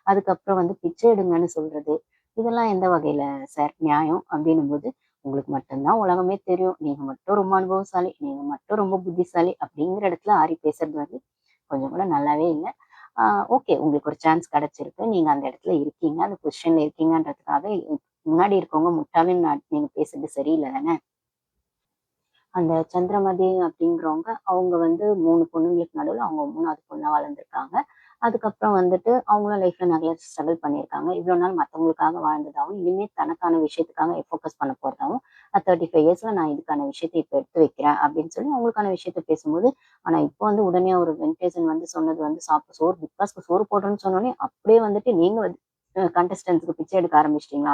அதுக்கப்புறம் வந்து பிச்சை எடுங்கன்னு சொல்றது. இதெல்லாம் எந்த வகையில சார் நியாயம்? அப்படின்னும்போது, உங்களுக்கு மட்டும் தான் உலகமே தெரியும். நீங்க மட்டும் ரொம்ப அனுபவசாலி. நீங்க மட்டும் ரொம்ப புத்திசாலி அப்படிங்கிற இடத்துல ஆரி பேசுறது வந்து கொஞ்சம் கூட நல்லாவே இல்ல. ஆ ஓகே. உங்களுக்கு ஒரு சான்ஸ் கிடைச்சிருக்கு. நீங்க அந்த இடத்துல இருக்கீங்க. அந்த பொசிஷன்ல இருக்கீங்கன்றதுக்காக முன்னாடி இருக்கவங்க முட்டாளுன்னு நீங்க பேசுறது சரியில்ல தானே! அந்த சந்திரமதி அப்படிங்கிறவங்க, அவங்க வந்து 3 பொண்ணுங்களுக்கு நடுவுல அவங்க 3வது பொண்ணா வளர்ந்துருக்காங்க. அதுக்கப்புறம் வந்துட்டு அவங்களும் லைஃப்ல நெறைய ஸ்ட்ரகிள் பண்ணியிருக்காங்க. இவ்வளோ நாள் மத்தவங்களுக்காக வாழ்ந்ததாவும், இனிமே தனக்கான விஷயத்துக்காக ஃபோக்கஸ் பண்ண போறதாவும், 35 இயர்ஸ்ல நான் இதுக்கான விஷயத்த இப்ப எடுத்து வைக்கிறேன் அப்படின்னு சொல்லி அவங்களுக்கான விஷயத்த பேசும்போது, ஆனா இப்போ வந்து உடனே ஒரு வெங்கடேசன் வந்து சொன்னது வந்து சோறு பிக் பாஸ்க்கு சோறு போடுறேன்னு சொன்னோனே, அப்படியே வந்துட்டு நீங்க வந்து கண்டஸ்டன்ட்ஸ்க்கு பிச்சை எடுக்க ஆரம்பிச்சுட்டீங்களா?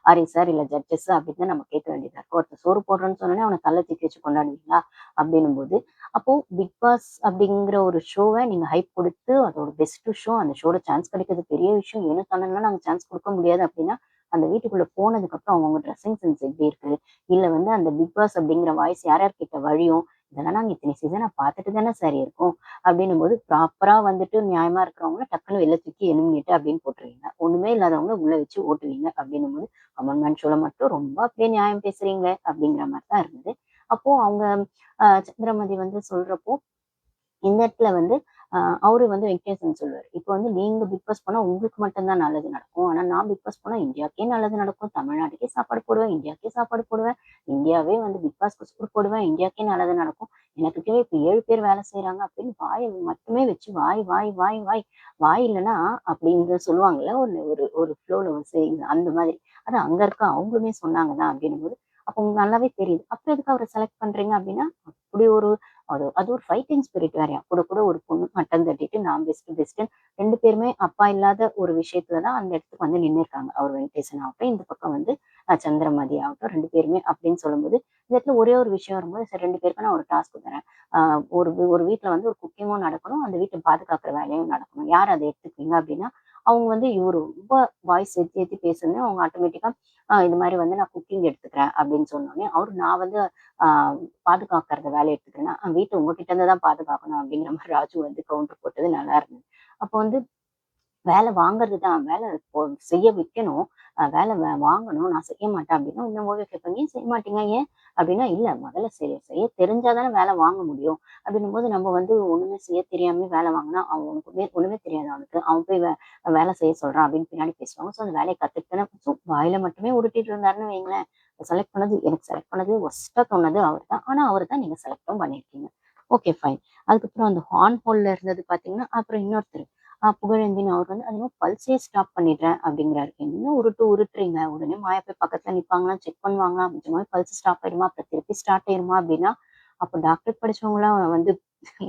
ஆரி சார் இல்ல ஜட்ஜஸ் அப்படின்னு தான் நம்ம கேட்க வேண்டியதா இருக்கு. ஒருத்தர் சோறு போடுறேன்னு சொன்னோனே அவன கல்ல தூக்கி வச்சு கொண்டாடுவீங்களா? அப்படின்னும்போது, அப்போ பிக் பாஸ் அப்படிங்கிற ஒரு ஷோவ நீங்க ஹைப் குடுத்து அதோட பெஸ்ட் ஷோ அந்த ஷோல சான்ஸ் கிடைக்கிறது பெரிய விஷயம். எனக்கு அண்ணன்லாம் நாங்க சான்ஸ் குடுக்க முடியாது அப்படின்னா, அந்த வீட்டுக்குள்ள போனதுக்கப்புறம் அவங்கவங்க ட்ரெஸ்ஸிங் சென்ஸ் எப்படி இருக்கு? இல்ல வந்து அந்த பிக் பாஸ் அப்படிங்கிற வாய்ஸ் யார் யார் கிட்ட வழியும்? இதெல்லாம் நாங்க இத்தனை சீசனா பார்த்துட்டு தானே சார் இருக்கோம். அப்படின்னும்போது ப்ராப்பரா வந்துட்டு நியாயமா இருக்கிறவங்கள டக்குனு வெளில தூக்கி எலிமினேட் அப்படின்னு போட்டுருவீங்க. ஒண்ணுமே இல்லாதவங்கள உள்ள வச்சு ஓட்டுவீங்க அப்படின்னும்போது, கமெண்ட் மேன் ஷோல மட்டும் ரொம்ப அப்படியே நியாயம் பேசுறீங்களே அப்படிங்கிற மாரி தான் இருந்தது. அப்போ அவங்க சந்திரமதி வந்து சொல்றப்போ இந்த இடத்துல வந்து அ அவரு வந்து வெங்கடேசன் சொல்லுவாரு. இப்ப வந்து நீங்க பிக் பாஸ் போனா உங்களுக்கு மட்டும் தான் நல்லது நடக்கும். ஆனா நான் பிக் பாஸ் போனா இந்தியாவுக்கே நல்லது நடக்கும். தமிழ்நாட்டுக்கே சாப்பாடு போடுவேன். இந்தியாவுக்கே சாப்பாடு போடுவேன். இந்தியாவே வந்து பிக் பாஸ்க்கு சோறு போடுவேன். இந்தியாவுக்கே நல்லது நடக்கும். எனக்கு கீழ இப்ப 7 பேர் வேலை செய்றாங்க அப்படின்னு வாய மட்டுமே வச்சு வாய், வாய், வாய், வாய். வாய் இல்லன்னா அப்படின்னு சொல்லுவாங்கல்ல. ஒரு ஒரு ஒரு ஃப்ளோல அந்த மாதிரி. அது அங்க இருக்க அவங்களுமே சொன்னாங்க தான் அப்படின்னும்போது, அப்ப உங்களுக்கு நல்லாவே தெரியுது. அப்புறம் எதுக்கு அவர செலக்ட் பண்றீங்க அப்படின்னா, அப்படி ஒரு அது அது ஒரு ஃபைட்டிங் ஸ்பிரிட் வேறயாம். கூட கூட ஒரு பொண்ணு மட்டம் தட்டிட்டு நான் பெஸ்ட் பெஸ்ட்டுன்னு 2 பேருமே அப்பா இல்லாத ஒரு விஷயத்துல தான் அந்த இடத்துக்கு வந்து நின்னுருக்காங்க. அவர் வெங்கடேசன் ஆகட்டும், இந்த பக்கம் வந்து சந்திரமதி ஆகட்டும் 2 பேருமே அப்படின்னு சொல்லும்போது, இந்த இடத்துல ஒரே ஒரு விஷயம் வரும்போது சரி 2 பேருக்கும் நான் ஒரு டாஸ்க் தரேன். அ ஒரு வீட்ல வந்து ஒரு குக்கிங்கும் நடக்கணும். அந்த வீட்ட பாதுகாக்கிற வேலையும் நடக்கணும். யார் அத எடுத்துக்குவீங்க அப்படின்னா, அவங்க வந்து இவரு ரொம்ப வாய்ஸ் ஏத்தி ஏத்தி பேசுனோனே அவங்க ஆட்டோமேட்டிக்கா இது மாரி வந்து நான் குக்கிங் எடுத்துக்கிறேன் அப்படின்னு சொன்னோனே, அவரு நான் வந்து ஆ பாதுகாக்கிறத வேலைய எடுத்துக்கிறேன்னா, வீட்ட உங்ககிட்ட இருந்து தான் பாதுகாக்கணும் அப்படிங்கிற மாரி ராஜு வந்து கவுண்டர் போட்டது நல்லா இருந்தது. அப்போ வந்து வேலை வாங்குறது தான். வேலை செய்ய வைக்கணும். வேலை வாங்கணும். நான் செய்ய மாட்டேன் அப்படின்னா, இன்னும் ஓவியா கேட்பாங்க. "ஏன் செய்ய மாட்டீங்க? ஏன்?" அப்படின்னா, "இல்ல முதல்ல செய்ய தெரிஞ்சா தானே வேலை வாங்க முடியும்." அப்படின்னும்போது நம்ம வந்து ஒண்ணுமே செய்ய தெரியாமயே வேலை வாங்குனா, அவனுக்கு ஒண்ணுமே தெரியாது அவனுக்கு. அவன் போய் வேலை செய்ய சொல்றான் அப்படின்னு பின்னாடி பேசுவாங்க. ஸோ அந்த வேலைய கத்துக்கிட்டு தானே வாயில மட்டுமே உருட்டிட்டு இருந்தாருன்னு வைங்களேன், எனக்கு செலக்ட் பண்ணது வொர்ஸ்ட்டா தோணுனது அவரு தான். ஆனா அவரு தான் நீங்க செலக்டும் பண்ணியிருக்கீங்க. Okay fine. அதுக்கப்புறம் அந்த ஹார்ன் ஹோல்ல இருந்தது பார்த்தீங்கன்னா, அப்புறம் இன்னொருத்தரு புகழேந்தின்னு அவர் வந்து அது என்னமோ பல்ஸே ஸ்டாப் பண்ணிடுறேன் அப்படிங்கிறாரு. என்ன உருட்டுறீங்க? உடனே மாயா போய் பக்கத்துல நிப்பாங்களா, செக் பண்ணுவாங்களா, நிஜமாவே பல்ஸ் ஸ்டாப் ஆயிடுமா? அப்புறம் திருப்பி ஸ்டார்ட் ஆயிருமா அப்படின்னா, அப்ப டாக்டருக்கு படிச்சவங்கலாம் வந்து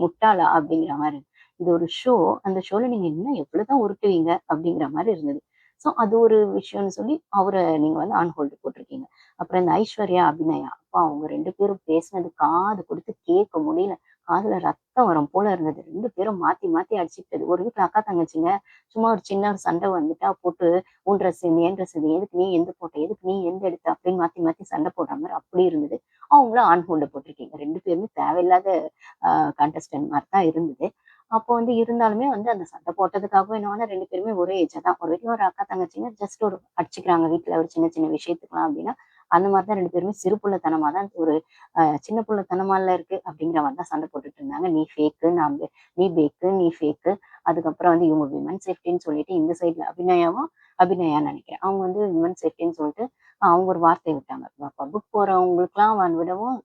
முட்டாளா? அப்படிங்கிற மாரி. இது ஒரு ஷோ. அந்த ஷோல நீங்க இன்னும் எவ்வளவுதான் உருட்டுவீங்க? அப்படிங்கிற மாரி இருந்தது. ஸோ அது ஒரு விஷயம்னு சொல்லி அவர நீங்க வந்து ஆன் ஹோல்டு போட்டிருக்கீங்க. அப்புறம் இந்த ஐஸ்வர்யா, அபிநயா அப்பா அவங்க 2 பேரும் பேசினது காது குடுத்து கேட்க முடியல. காதுல ரத்தம் வரும் போல இருந்தது. 2 பேரும் மாத்தி மாத்தி அடிச்சுக்கிட்டது. ஒரு வீட்ல அக்கா தங்கச்சிங்க. சும்மா ஒரு சின்ன ஒரு சண்டை வந்துட்டா போட்டு உன் ட்ரெஸ் இது, என் ட்ரெஸ் இது, எதுக்கு நீ எந்த போட்ட? எதுக்கு நீ எந்த எடுத்த? அப்படின்னு மாத்தி மாத்தி சண்டை போடுற மாரி அப்படி இருந்தது. அவங்கள ஆன் ஹோல்ட்ல போட்டிருக்கீங்க. 2 பேருமே தேவையில்லாத அ கண்டஸ்டன்ட் மாரி தான் இருந்தது. அப்போ வந்து இருந்தாலுமே வந்து அந்த சண்டை போட்டதுக்காகவும் என்னவோனா 2 பேருமே ஒரே ஏஜ் தான். ஒரு வீட்ல ஒரு அக்கா தங்கச்சிங்க ஜஸ்ட் ஒரு அடிச்சுக்கிறாங்க வீட்ல ஒரு சின்ன சின்ன விஷயத்துக்கலாம் அப்படின்னா, அந்த மாரி தான் 2 பேருமே சிறு புள்ளத்தனமா தான் ஒரு சின்ன புள்ளத்தனமால்ல இருக்கு அப்படிங்கிற மாரி தான் சண்டை போட்டுட்டு இருந்தாங்க. நீ ஃபேக்கு, நீ பேக்கு, நீ ஃபேக்கு. அதுக்கப்புறம் வந்து இவங்க விமன் சேஃப்டின்னு சொல்லிட்டு இந்த சைட்ல அபிநயான்னு நெனைக்கிறேன். அவங்க வந்து விமன் சேஃப்டின்னு சொல்லிட்டு அவங்க ஒரு வார்த்தை விட்டாங்க. பப்க்கு போறவங்களுக்குலாம் விடவும்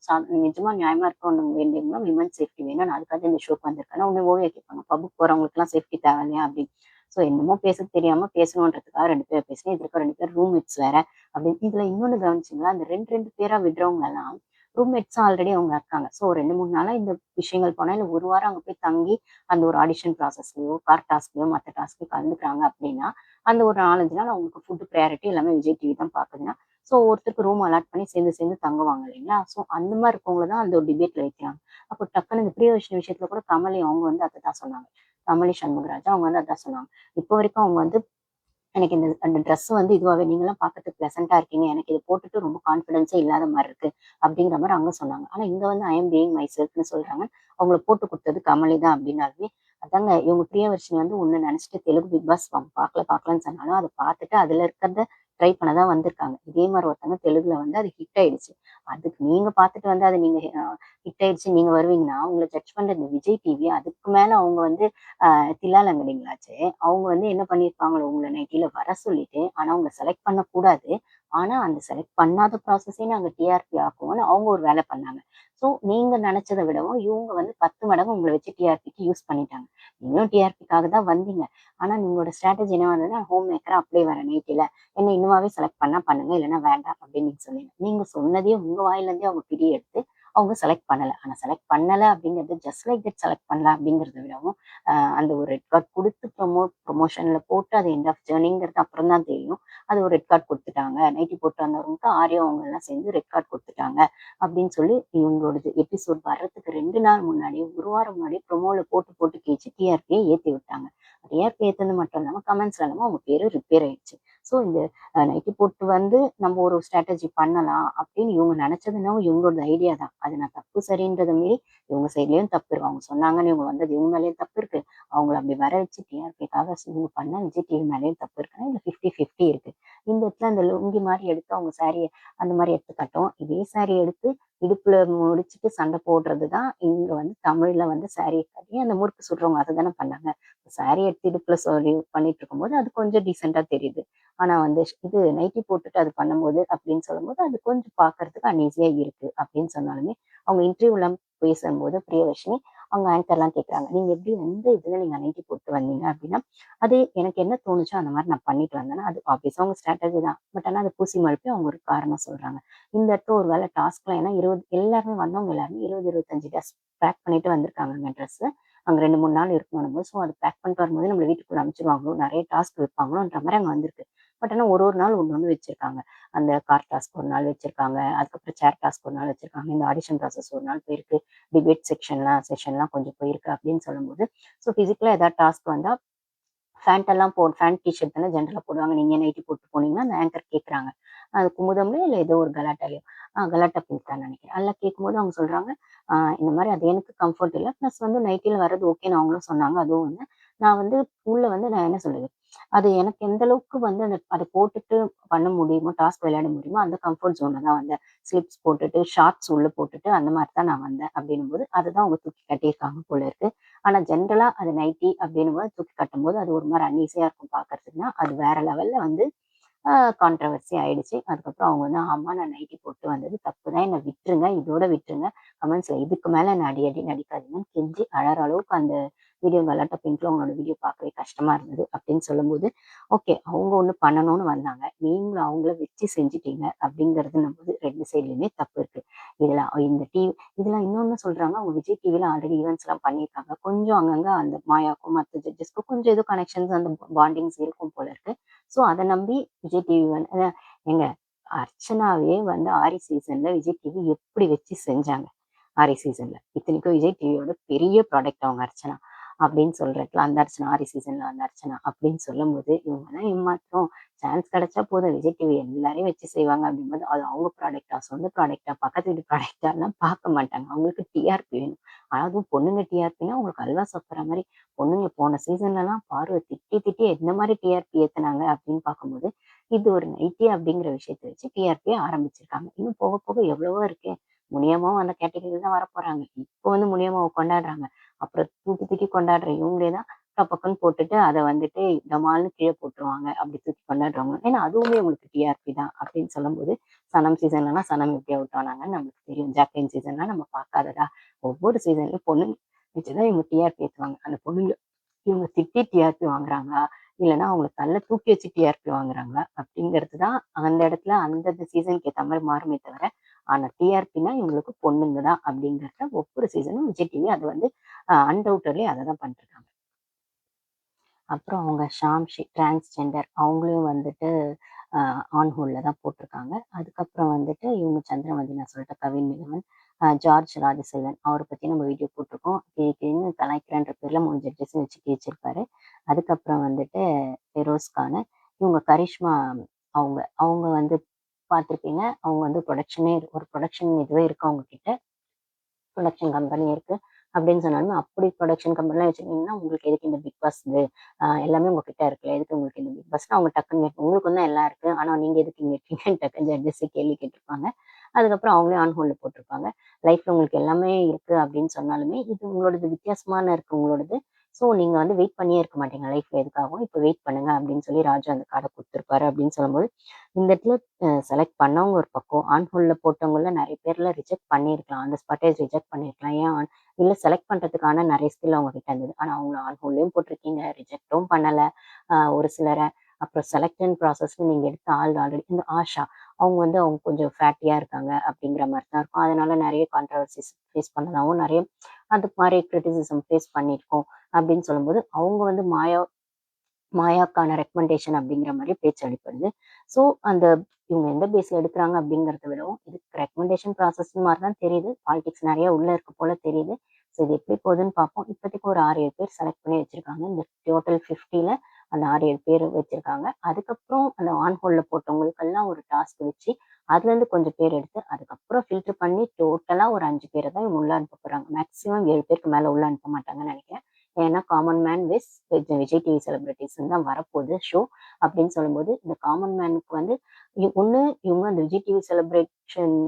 நிஜமா நியாயமா இருக்க வேண்டியவங்க விமன் சேஃப்டி வேணும். நான் அதுக்காக இந்த ஷோக்கு வந்திருக்கேன்னா, உடனே ஓவியா கேட்பாங்க. பப்க்கு போறவங்களுக்குலாம் சேஃப்டி தேவையில்லையா? அப்படின்னு. ஸோ என்னமோ பேச தெரியாம பேசணுன்றதுக்காக 2 பேர் பேசினேன். இதுல இருக்க 2 பேர் ரூம்மேட்ஸ் வேற. அப்படின்னு இதுல இன்னொன்னு கவனிச்சீங்களா? அந்த 2 பேரா விடுறவங்கலாம் ரூம்மேட்ஸா ஆல்ரெடி அவங்க இருக்காங்க. ஸோ 2, 3 நாளா இந்த விஷயங்கள் போனா, இல்ல 1 வாரம் அங்க போய் தங்கி, அந்த ஒரு ஆடிஷன் ப்ராசஸ்லயோ, கார் டாஸ்க்லயோ, மத்த டாஸ்க்லயோ கலந்துக்கிறாங்க அப்படின்னா, அந்த ஒரு 4, 5 நாள் அவங்களுக்கு ஃபுட் ப்ரையாரிட்டி எல்லாமே விஜய் டிவி தான் பாக்குதுன்னா, ஸோ ஒருத்தருக்கு ரூம் அலாட் பண்ணி சேர்ந்து சேர்ந்து தங்குவாங்க இல்லைங்களா? ஸோ அந்த மாரி இருக்கவங்கள தான் அந்த ஒரு டிபேட்ல வைக்கிறாங்க. அப்போ டக்குனு இந்த பிரியதர்ஷினி விஷயத்துல கூட கமலி அவங்க வந்து அததான் சொன்னாங்க. கமலி சண்முகராஜா அவங்க வந்து அதான் சொன்னாங்க. இப்போ வரைக்கும் அவங்க வந்து எனக்கு அந்த ட்ரெஸ் வந்து இதுவாவே நீங்கலாம் பார்க்கறதுக்கு ப்ளசன்ட்டா இருக்கீங்க. எனக்கு இத போட்டுட்டு ரொம்ப கான்ஃபிடன்ஸே இல்லாத மாரி இருக்கு. அப்படிங்கிற மாரி அங்க சொன்னாங்க. ஆனா இங்க வந்து ஐ அம் பீயிங் மை செல்ஃப்ன்னு சொல்றாங்க. அவங்கள போட்டு குடுத்தது கமலி தான் அப்படின்னாலுமே, அதாங்க இவங்க பிரியதர்ஷினி வந்து ஒண்ணு நினைச்சுட்டு தெலுங்கு பிக் பாஸ் பார்க்கலன்னு சொன்னாலும் அதை பார்த்துட்டு அதுல இருக்கிறத ட்ரை பண்ண தான் வந்திருக்காங்க. இதே மாதிரி ஒருத்தவங்க தெலுங்குல வந்து அது ஹிட் ஆயிடுச்சு. அதுக்கு நீங்க பார்த்துட்டு வந்து அது நீங்க ஹிட் ஆயிடுச்சு நீங்க வருவீங்கன்னா, உங்கள ஜட்ஜ் பண்ற இந்த விஜய் டிவி அதுக்கு மேல அவங்க வந்து தில்லாலங்கடிங்களாச்சே. அவங்க வந்து என்ன பண்ணியிருப்பாங்களோ உங்கள நைட்டில வர சொல்லிட்டு, ஆனா உங்கள செலக்ட் பண்ணக்கூடாது. ஆனா அந்த செலக்ட் பண்ணாத ப்ராசஸே நாங்க டிஆர்பி ஆக்குவோம்னு அவங்க ஒரு வேலை பண்ணாங்க. ஸோ நீங்க நினைச்சத விடவும் இவங்க வந்து 10 மடங்கு உங்கள வச்சு டிஆர்பிக்கு யூஸ் பண்ணிட்டாங்க. நீங்களும் டிஆர்பிக்காக தான் வந்தீங்க. ஆனா உங்களோட ஸ்ட்ராட்டஜி என்ன வந்ததுன்னா, ஹோம் மேக்கரா அப்படியே வரேன் நைட்டில. என்ன இன்னுமாவே செலக்ட் பண்ணா பண்ணுங்க. இல்லன்னா வேண்டாம் அப்படின்னு நீங்க சொன்னீங்க. நீங்க சொன்னதையே உங்க வாயிலேருந்தே அவங்க பிடி எடுத்து அவங்க செலக்ட் பண்ணல. ஆனா செலக்ட் பண்ணல அப்படிங்கிறது ஜஸ்ட் லைக் தட் செலக்ட் பண்ணல அப்படிங்கிறத விடவும், அந்த ஒரு ரெட் கார்ட் குடுத்து ப்ரமோஷன்ல போட்டு அது எண்ட் ஆஃப் ஜர்னிங்கிறது அப்புறம் தான் தெரியும். அது ஒரு ரெட் கார்ட் குடுத்துட்டாங்க. நைட்டி போட்டு வந்தவங்களுக்கு ஆர்யா அவங்க எல்லாம் சேர்ந்து ரெட் கார்ட் குடுத்துட்டாங்க. அப்படின்னு சொல்லி இவங்களோடது எபிசோட் வர்றதுக்கு 2 நாள் முன்னாடி, 1 வாரம் முன்னாடி ப்ரோமோல போட்டு போட்டு கிழிச்சு டிஆர்பிய ஏத்தி விட்டாங்க. டிஆர்பி ஏத்துனது மட்டும் இல்லாம கமெண்ட்ஸ்ல என்னமோ அவங்க பேரு ரிப்பேர் ஆயிடுச்சு. ஸோ இந்த நைட்டி போட்டு வந்து நம்ம ஒரு ஸ்ட்ராட்டஜி பண்ணலாம் அப்படின்னு இவங்க நினைச்சது என்னவோ இவங்களோட ஐடியா தான். அது நான் தப்பு சரின்றத மீறி இவங்க சைட்லயும் தப்பு இருக்கு. அவங்க சொன்னாங்கன்னு இவங்க வந்தது இவங்க மேலயும் தப்பு இருக்கு. அவங்கள அப்படி வர வச்சு டிஆர்பிக்காக இவங்க பண்ண விஜய் டிவி மேலயும் தப்பு இருக்குன்னா, இந்த 50-50 இருக்கு. இந்த இடத்துல அந்த லுங்கி மாரி எடுத்து அவங்க சாரிய அந்த மாரி எடுத்து கட்டவும், இதே சாரி எடுத்து இடுப்புல முடிச்சுட்டு சண்டை போடுறது தான் இங்க வந்து தமிழ்ல வந்து சாரிய கட்டி அந்த முறுக்கு சுடுறவங்க அதுதானே பண்ணாங்க. சாரி எடுத்து இடுப்புல சொல்லி பண்ணிட்டு இருக்கும்போது அது கொஞ்சம் டீசென்ட்டா தெரியுது. ஆனா வந்து இது நைட்டி போட்டுட்டு அது பண்ணும்போது அப்படின்னு சொல்லும்போது, அது கொஞ்சம் பார்க்கறதுக்கு அன்ஈஸியா இருக்கு அப்படின்னு சொன்னாலுமே, அவங்க இன்டர்வியூலாம் பேசும்போது பிரியதர்ஷினி அவங்க ஆங்கர்லாம் கேட்குறாங்க. "நீங்க எப்படி எந்த இதுல நீங்க நைட்டி போட்டு வந்தீங்க?" அப்படின்னா, அது எனக்கு என்ன தோணுச்சோ அந்த மாரி நான் பண்ணிட்டு வந்தேன்னா, அது ஆப்வியஸா அவங்க ஸ்ட்ராட்டஜி தான். பட் ஆனா அத பூசி மழுப்பி அவங்க ஒரு காரணம் சொல்றாங்க. இந்த இடத்துல ஒரு வேளை டாஸ்க்ல ஏன்னா 20 எல்லாருமே வந்தவங்க எல்லாருமே 20, 25 ட்ரெஸ் பேக் பண்ணிட்டு வந்திருக்காங்கங்க ட்ரெஸ்ஸு. அங்க 2, 3 நாள் இருக்கணும்போது, ஸோ அது பேக் பண்ணிட்டு வரும்போதே நம்மள வீட்டுக்குள்ள அனுப்பிச்சுருவாங்களோ, நெறைய டாஸ்க் வைப்பாங்களோன்ற மாரி அங்க வந்திருக்கு. பட் ஆனா ஒரு ஒரு நாள் ஒண்ணு ஒண்ணு வச்சிருக்காங்க. அந்த கார் டாஸ்க் ஒரு நாள் வச்சிருக்காங்க. அதுக்கப்புறம் சேர் டாஸ்க் ஒரு நாள் வச்சிருக்காங்க. இந்த ஆடிஷன் ப்ராசஸ் ஒரு நாள் போயிருக்கு. டிபேட் செஷன்லாம் கொஞ்சம் போயிருக்கு அப்படின்னு சொல்லும்போது, ஸோ பிசிக்கலா ஏதாவது டாஸ்க் வந்தா ஃபேண்ட் டீ ஷர்ட் தானே ஜென்ரலா போடுவாங்க. நீங்க நைட்டி போட்டு போனீங்கன்னா, அந்த ஆங்கர் கேட்கறாங்க. அது குமுதம்லயோ இல்ல ஏதோ ஒரு கலாட்டாலயோ. கலாட்டா பிங்க் தான் நெனைக்கிறேன். அதில கேட்கும்போது அவங்க சொல்றாங்க, இந்த மாரி அது எனக்கு கம்ஃபர்ட் இல்ல. பிளஸ் வந்து நைட்டில வர்றது ஓகேன்னு அவங்களும் சொன்னாங்க. அதுவும் ஒண்ணு. நான் வந்து உள்ள வந்து நான் என்ன சொல்றது? அது எனக்கு எந்த அளவுக்கு வந்து அத போட்டுட்டு பண்ண முடியுமோ, டாஸ்க் விளையாட முடியுமோ, அந்த கம்ஃபர்ட் ஜோன்ல தான் வந்தேன். ஸ்லிப்ஸ் போட்டுட்டு, ஷார்ட்ஸ் உள்ள போட்டுட்டு அந்த மாரி தான் நான் வந்தேன். அப்படின்னும்போது, அதுதான் அவங்க தூக்கி கட்டியிருக்காங்க போல இருக்கு. ஆனா ஜென்ரலா அது நைட்டி அப்படின்னும்போது தூக்கி கட்டும்போது அது ஒரு மாரி அன்ஈஸியா இருக்கும் பார்க்கறதுக்குன்னா, அது வேற லெவல்ல வந்து ஆ கான்ட்ரோவர்சி ஆயிடுச்சு. அதுக்கப்புறம் அவங்க வந்து, "ஆமா நான் நைட்டி போட்டு வந்தது தப்பு தான். என்ன விட்டுருங்க. இதோட விட்டுருங்க. கமெண்ட்ஸ்ல இதுக்கு மேல என்ன அடி அடின்னு அடிக்காதீங்கன்னு" கெஞ்சி அழற அளவுக்கு அந்த வீடியோ கலாட்டா பிங்க்ல உங்களோட வீடியோ பார்க்கவே கஷ்டமா இருந்தது அப்படின்னு சொல்லும்போது, ஓகே அவங்க ஒண்ணு பண்ணணும்னு வந்தாங்க. நீங்களும் அவங்கள வச்சு செஞ்சுட்டீங்க அப்படிங்கிறதுன்னும்போது 2 சைட்லயுமே தப்பு இருக்கு. இதுல இந்த இதுல இன்னொன்னு சொல்றாங்க, அவங்க விஜய் டிவில ஆல்ரெடி ஈவென்ட்ஸ்லாம் பண்ணியிருக்காங்க. கொஞ்சம் அங்கங்க அந்த மாயாவுக்கும் மத்த ஜட்ஜஸ்க்கும் கொஞ்சம் ஏதோ கனெக்ஷன்ஸ் அந்த பாண்டிங்ஸ் இருக்கும் போல இருக்கு. ஸோ அத நம்பி விஜய் டிவி வந்து ஏங்க அர்ச்சனாவே வந்து ஆரி சீசன்ல விஜய் டிவி எப்படி வச்சு செஞ்சாங்க? ஆரி சீசன்ல. இத்தனைக்கும் விஜய் டிவியோட பெரிய ப்ராடக்ட் அவங்க அர்ச்சனா. அப்படின்னு சொல்றதுல அந்த அர்ச்சனா, ஆரி சீசன்ல அந்த அர்ச்சனா அப்படின்னு சொல்லும்போது, இவங்கலாம் ஏமாற்றம். சான்ஸ் கிடைச்சா போதும் விஜய் டிவி எல்லாரையும் வச்சு செய்வாங்க அப்படிங்கும்போது, அது அவங்க ப்ராடக்ட்டா, சொந்த ப்ராடக்ட்டா, பக்கத்து வீட்டு ப்ராடக்ட்டாலாம் பார்க்க மாட்டாங்க. அவங்களுக்கு டிஆர்பி வேணும். அதுவும் பொண்ணுங்க டிஆர்பின்னா உங்களுக்கு அல்வா சாப்பிடுற மாரி பொண்ணுங்க போன சீசன்லலாம் பார்வ திட்டி திட்டி எந்த மாரி டிஆர்பி ஏத்துனாங்க அப்படின்னு பார்க்கும்போது, இது ஒரு நைட்டி அப்படிங்கிற விஷயத்த வச்சு டிஆர்பிய ஆரம்பிச்சிருக்காங்க. இன்னும் போக போக எவ்வளவோ இருக்கு. முனியம்மாவும் அந்த கேட்டகரில தான் வரப்போறாங்க. இப்போ வந்து முனியம்மாவ கொண்டாடுறாங்க. அப்புறம் தூக்கி தூக்கி கொண்டாடுற இவங்களே தான் டபக்குன்னு போட்டுட்டு அத வந்துட்டு டமால்னு கீழ போட்டுருவாங்க. அப்படி தூக்கி கொண்டாடுறவங்க. ஏன்னா அதுவுமே உங்களுக்கு டிஆர்பி தான் அப்படின்னு சொல்லும்போது, சனம் சீசன்லலாம் சனம் எப்படி அவுட் ஆனாங்கன்னு நம்மளுக்கு தெரியும். ஜாக்லின் சீசன்லாம் நம்ம பார்க்காததா? ஒவ்வொரு சீசன்லயும் பொண்ணுங்க வச்சு தான் இவங்க டிஆர்பி ஏத்துவாங்க. அந்த பொண்ணுங்க இவங்க திட்டி டிஆர்பி வாங்குறாங்களா? இல்லன்னா அவங்கள தல தூக்கி வச்சு டிஆர்பி வாங்குறாங்களா? அப்படிங்கிறது தான் அந்த இடத்துல அந்தந்த சீசனுக்கு ஏத்த மாரி மாறுமே தவிர, ஆனா டிஆர்பின்னா இவங்களுக்கு பொண்ணுங்க தான் அப்படிங்கிறத ஒவ்வொரு சீசனும் விஜய் டிவி அது வந்து அன்டவுட்டட்லி அத தான் பண்ணிட்டுருக்காங்க. அப்புறம் அவங்க ஷாம்ஷி டிரான்ஸ்ஜெண்டர் அவங்களையும் வந்துட்டு அ ஆன் ஹோல்ட்ல தான் போட்டிருக்காங்க. அதுக்கப்புறம் வந்துட்டு இவங்க சந்திரமதி நான் சொல்லிட்ட கவின் நிகமன், ஜார்ஜ் ராஜசேகரன் அவர பத்தி நம்ம வீடியோ போட்டிருக்கோம். கிறுன்னு கலாய்க்கிறேன்ற பேர்ல 3 ஜட்ஜஸ வச்சு கிழிச்சிருப்பாரு. அதுக்கப்புறம் வந்துட்டு ஃபெரோஸ் கானு, இவங்க கரிஷ்மா அவங்க. அவங்க வந்து பார்த்துருப்பீங்க. அவங்க வந்து ஒரு புரொடக்ஷன் இதுவே இருக்கு அவங்க கிட்ட. புரொடக்ஷன் கம்பெனி இருக்கு. அப்படின்னு சொன்னாலுமே, அப்படி ப்ரொடக்ஷன் கம்பெனிலாம் வச்சிருக்கீங்கன்னா, உங்களுக்கு எதுக்கு இந்த பிக் பாஸ் இது? எல்லாமே உங்ககிட்ட இருக்குல்ல. எதுக்கு உங்களுக்கு இந்த பிக் பாஸ்ன்னு அவங்க டக்குன்னு உங்களுக்கு தான் எல்லாம் இருக்கு. ஆனா நீங்க எதுக்கு இங்க இருக்கீங்கன்னு டக்குன்னு ஜட்ஜஸ் கேள்வி கேட்டுருப்பாங்க. அதுக்கப்புறம் அவங்களே ஆன் ஹோல்ட்ல போட்டுருப்பாங்க. லைஃப்ல உங்களுக்கு எல்லாமே இருக்கு அப்படின்னு சொன்னாலுமே, இது உங்களோடது வித்தியாசமான இருக்கு உங்களோடது. ஸோ நீங்க வந்து வெயிட் பண்ணியே இருக்க மாட்டீங்க லைஃப்ல எதுக்காகவும். இப்ப வெயிட் பண்ணுங்க அப்படின்னு சொல்லி ராஜு அந்த கார்ட குடுத்துருப்பாரு அப்படின்னு சொல்லும்போது, இந்த இடத்துல செலக்ட் பண்ணவங்க ஒரு பக்கம், ஆன் ஹோல்ட்ல போட்டவங்கள்ல நெறைய பேர்ல ரிஜெக்ட் பண்ணியிருக்கலாம். அந்த ஸ்பாட்டே ரிஜெக்ட் பண்ணியிருக்கலாம். ஏன் இல்ல செலக்ட் பண்றதுக்கான நெறைய ஸ்கில் அவங்க கிட்ட இருந்தது. ஆனா அவங்கள ஆன் ஹோல்ட்லயும் போட்டிருக்கீங்க. ரிஜெக்ட்டும் பண்ணல. ஒரு சிலர அப்புறம் செலக்ஷன் ப்ராசஸ்க்கு நீங்க எடுத்த ஆள் ஆல்ரெடி இந்த ஆஷா, அவங்க கொஞ்சம் ஃபேட்டியா இருக்காங்க அப்படிங்கிற மாரி தான் இருக்கும். அதனால நெறைய கான்ட்ரோவர்சிஸ் ஃபேஸ் பண்ணதாவும், நெறைய அது மாரி கிரிட்டிசிசம் ஃபேஸ் பண்ணியிருக்கோம் அப்படின்னு சொல்லும்போது, அவங்க வந்து மாயாக்கான ரெக்கமெண்டேஷன் அப்படிங்கிற மாரி பேச்சு அடிபடுது. ஸோ, அந்த இவங்க எந்த பேஸ்ல எடுக்குறாங்க அப்படிங்கிறத விடவும், இது ரெக்கமெண்டேஷன் ப்ராசஸ் மாரி தான் தெரியுது. பாலிடிக்ஸ் நெறைய உள்ள இருக்கு போல தெரியுது. ஸோ, இது எப்படி போகுதுன்னு பார்ப்போம். இப்போதைக்கு ஒரு 6, 7 பேர் செலக்ட் பண்ணி வச்சிருக்காங்க. இந்த டோட்டல் 50ல அந்த 6, 7 பேர் வச்சிருக்காங்க. அதுக்கப்புறம் அந்த ஆன் ஹோல்ட்ல போட்டவங்களுக்கெல்லாம் ஒரு டாஸ்க் வச்சு, அதுலேருந்து கொஞ்சம் பேர் எடுத்து, அதுக்கப்புறம் ஃபில்டர் பண்ணி டோட்டலா ஒரு 5 பேர தான் இவங்க உள்ள அனுப்ப போறாங்க. மேக்ஸிமம் 7 பேருக்கு மேல உள்ள அனுப்ப மாட்டாங்கன்னு நெனைக்கிறேன். ஏன்னா காமன் மேன் விஜய் டிவி செலிபிரிட்டீஸ்ன்னு தான் வரப்போகுது ஷோ. அப்படின்னு சொல்லும்போது, இந்த காமன் மேனுக்கு வந்து ஒண்ணு இவங்க அந்த விஜய் டிவி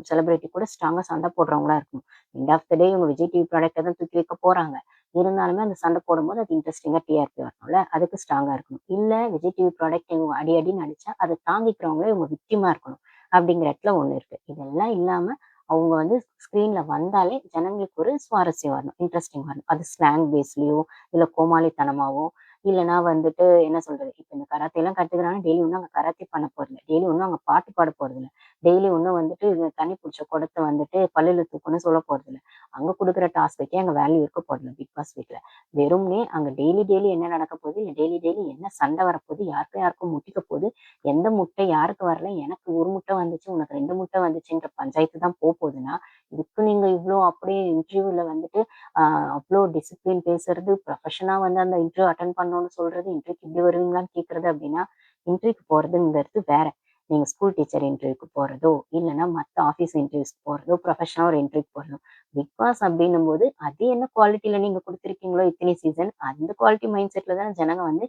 செலிபிரிட்டி கூட ஸ்ட்ராங்கா சண்டை போடுறவங்களா இருக்கணும். எண்ட் ஆஃப் த டே இவங்க விஜய் டிவி ப்ராடக்ட்ட தான் தூக்கி வைக்க போறாங்க. இருந்தாலுமே அந்த சண்டை போடும்போது அது இன்ட்ரஸ்டிங்கா டிஆர்பி வரணும்ல. அதுக்கு ஸ்ட்ராங்கா இருக்கணும். இல்ல விஜய் டிவி ப்ராடக்ட் இவங்க அடி அடின்னு அடிச்சா, அத தாங்கிக்கிறவங்களே இவங்க விக்டிமா இருக்கணும். அப்படிங்கிற இடத்துல ஒண்ணு இருக்கு. இதெல்லாம் இல்லாம அவங்க வந்து ஸ்க்ரீன்ல வந்தாலே ஜனங்களுக்கு ஒரு சுவாரஸ்யம் வரணும். இன்ட்ரஸ்டிங் வரணும். அது ஸ்லாங் பேஸ்லயோ, இல்ல கோமாளித்தனமாவோ, இல்லன்னா வந்துட்டு என்ன சொல்றது? இப்ப இந்த கராத்தேலாம் கத்துக்கிறாங்கன்னா, டெய்லி ஒண்ணும் அங்க கராத்தே பண்ண போறதில்ல. டெய்லி ஒண்ணும் அங்க பாட்டு பாட போறதில்ல. டெய்லி ஒண்ணும் வந்துட்டு இந்த தண்ணி புடிச்ச குடத்த வந்துட்டு பல்லுல தூக்கணும்னு சொல்ல போறதில்ல. அங்க குடுக்குற டாஸ்க்குக்கே அங்க வேல்யூ இருக்க போறதில்ல பிக் பாஸ் வீட்ல. வெறுமனே அங்க டெய்லி டெய்லி என்ன நடக்க போகுது? இல்ல டெய்லி டெய்லி என்ன சண்டை வரப்போகுது? யாருக்கும் முட்டிக்க போகுது? எந்த முட்டை யாருக்கு வரல? எனக்கு 1 முட்டை வந்துச்சு, உனக்கு 2 முட்டை வந்துச்சுன்ற பஞ்சாயத்து தான் போகுதுன்னா, இதுக்கு நீங்க இவ்ளோ அப்படியே இன்டர்வியூல வந்துட்டு ஆ அவ்ளோ டிசிப்ளின் பேசுறது, ப்ரொஃபஷனா வந்து அந்த இன்டர்வியூ அட்டெண்ட் பண்ணணும்னு சொல்றது, இன்டர்வியூக்கு இப்படி வருவீங்களான்னு கேட்கறது அப்படின்னா, இன்டர்வியூக்கு போறதுங்கிறது வேற. நீங்க ஸ்கூல் டீச்சர் இன்டர்வியூக்கு போறதோ, இல்லன்னா மத்த ஆஃபீஸ் இன்டர்வியூஸ்க்கு போறதோ, ப்ரொஃபஷனலா ஒரு இன்டர்வியூக்கு போறதோ. பிக் பாஸ் அப்படின்னும்போது, அது என்ன குவாலிட்டில நீங்க குடுத்துருக்கீங்களோ இத்தனை சீசன், அந்த குவாலிட்டி மைண்ட் செட்ல தானே ஜனங்க வந்து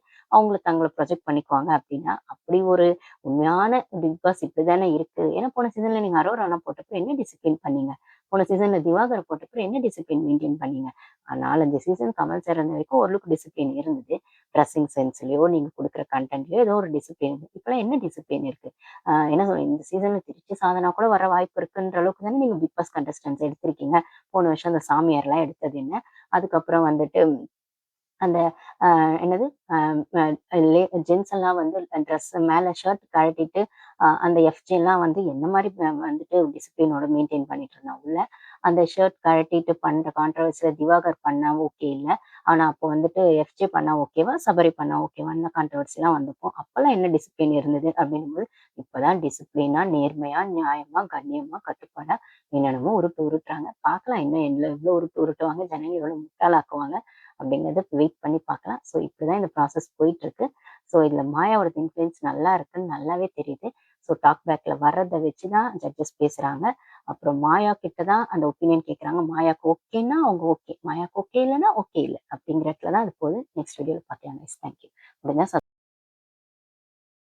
தங்கள ப்ரொஜெக்ட் பண்ணிக்குவாங்க அப்படின்னா, அப்படி ஒரு உண்மையான பிக் பாஸ் இப்படிதானே இருக்கு. ஏன்னா போன சீசன்ல நீங்க அரோராலாம் போட்டப்ப என்ன டிசிப்ளின் பண்ணீங்க? போன சீசன்ல திவாகர போட்டப்ப என்ன டிசிப்ளின் மெயின்டெயின் பண்ணீங்க? 4, 5 சீசன் கமல் சார் இருந்த வரைக்கும் ஓரளவுக்கு டிசிப்ளின் இருந்தது. ட்ரெஸ்ஸிங் சென்ஸ்லயோ, நீங்க குடுக்குற கன்டென்ட்லயோ ஏதோ ஒரு டிசிப்ளின் இருக்கு. இப்பலாம் என்ன டிசிப்ளின் இருக்கு? என்ன சொல்றது? இந்த சீசன்ல திருச்சி சாதனா கூட வர வாய்ப்பு இருக்குன்ற அளவுக்கு தானே நீங்க பிக் பாஸ் கண்டஸ்டன்ட்ஸ் எடுத்திருக்கீங்க. போன வருஷம் அந்த சாமியார்லாம் எடுத்தது என்ன? அதுக்கப்புறம் வந்துட்டு அந்த என்னது அ அ லே ஜென்ஸ் எல்லாம் வந்து ட்ரெஸ் மேல ஷர்ட் கழட்டிட்டு, அந்த எஃப்ஜேலாம் வந்து என்ன மாரி வந்துட்டு டிசிப்ளினோட மெயின்டெயின் பண்ணிட்டு இருந்தான் உள்ள. அந்த ஷர்ட் கழட்டிட்டு பண்ற கான்ட்ரோவர்சில திவாகர் பண்ணா ஓகே இல்ல. ஆனா அப்போ வந்துட்டு எஃப்ஜே பண்ணா ஓகேவா? சபரி பண்ணா ஓகேவான்னு கான்ட்ரோவர்சிலாம் வந்தப்போ, அப்பலாம் என்ன டிசிப்ளின் இருந்தது அப்படின்னும்போது, இப்பதான் டிசிப்ளினா, நேர்மையா, நியாயமா, கண்ணியமா, கட்டுப்பாடா என்னென்னமோ உருட்டுறாங்க. பார்க்கலாம் இன்னும் எவ்வளோ உருட்டு உருட்டுவாங்க, ஜனங்க எவ்வளோ முட்டாளாக்குவாங்க. அப்படிங்கிறத வெயிட் பண்ணி பார்க்கலாம். ஸோ இப்படிதான் இந்த ப்ராசஸ் போயிட்டுருக்கு. ஸோ இதுல மாயாவோட இன்ஃப்ளூயன்ஸ் நல்லா இருக்குன்னு நல்லாவே தெரியுது. ஸோ டாக் பேக்ல வர்றத வச்சு தான் ஜட்ஜஸ் பேசுறாங்க. அப்புறம் மாயா கிட்ட தான் அந்த ஒப்பீனியன் கேட்குறாங்க. மாயாக்கு ஓகேன்னா அவங்க ஓகே. மாயாக்கு ஓகே இல்லன்னா ஓகே இல்ல. அப்படிங்கிற இடத்துல தான் அது போகுது. நெக்ஸ்ட் வீடியோல பார்க்கலாம். கைஸ். Thank you. முடிஞ்சா